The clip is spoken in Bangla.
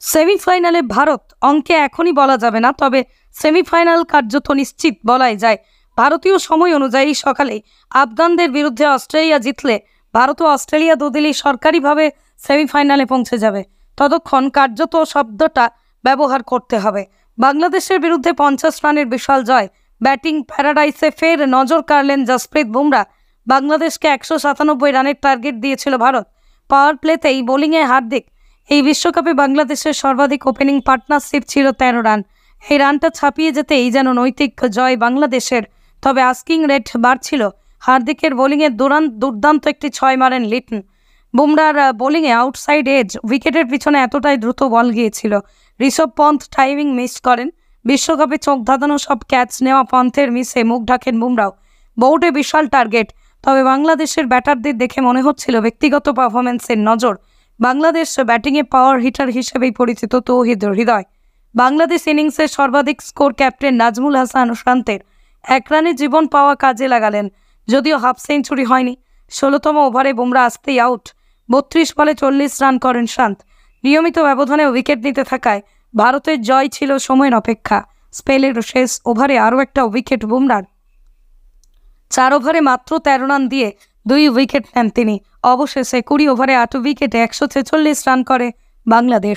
সেমিফাইনালে ভারত অঙ্কে এখনই বলা যাবে না, তবে সেমিফাইনাল কার্যত নিশ্চিত বলাই যায়। ভারতীয় সময় অনুযায়ী সকালে আফগানদের বিরুদ্ধে অস্ট্রেলিয়া জিতলে ভারত ও অস্ট্রেলিয়া দুদলই সরকারিভাবে সেমিফাইনালে পৌঁছে যাবে। ততক্ষণ কার্যত শব্দটা ব্যবহার করতে হবে। বাংলাদেশের বিরুদ্ধে 50 রানের বিশাল জয়, ব্যাটিং প্যারাডাইসে ফের নজর কাড়লেন জসপ্রীত বুমরা। বাংলাদেশকে 197 রানের টার্গেট দিয়েছিল ভারত। পাওয়ার প্লেতেই বোলিংয়ে হার্দিক। এই বিশ্বকাপে বাংলাদেশের সর্বাধিক ওপেনিং পার্টনারশিপ ছিল 13 রান। এই রানটা ছাপিয়ে যেতেই যেন নৈতিক জয় বাংলাদেশের। তবে আস্কিং রেট বাড়ছিল। হার্দিকের বোলিংয়ে দুর্দান্ত একটি 6 মারেন লিটন। বুমরার বোলিংয়ে আউটসাইড এজ উইকেটের পিছনে এতটাই দ্রুত বল গিয়েছিল। ঋষভ পন্থ টাইমিং মিস করেন। বিশ্বকাপে চোখ ধাঁধানো সব ক্যাচ নেওয়া পন্থের মিসে মুখ ঢাকেন বুমরাও। বোর্ডে বিশাল টার্গেট, তবে বাংলাদেশের ব্যাটারদের দেখে মনে হচ্ছিল ব্যক্তিগত পারফরম্যান্সের নজর। বাংলাদেশ ব্যাটিংয়ে পাওয়ার হিটার হিসেবেই পরিচিত তৌহিদ হৃদয়। বাংলাদেশ ইনিংসের সর্বাধিক স্কোর ক্যাপ্টেন নাজমুল হাসান শান্তের। 1 রানে জীবন পাওয়া কাজে লাগালেন, যদিও হাফ সেঞ্চুরি হয়নি। 16তম ওভারে বুমরা আসতেই আউট। 32 বলে 40 রান করেন শান্ত। নিয়মিত ব্যবধানে উইকেট নিতে থাকায় ভারতের জয় ছিল সময়ের অপেক্ষা। স্পেলের শেষ ওভারে আরও একটা উইকেট বুমরার। 4 ওভারে মাত্র 13 রান দিয়ে 2 উইকেট নেন তিনি। অবশেষে 20 ওভারে 8 উইকেটে 146 রান করে বাংলাদেশ।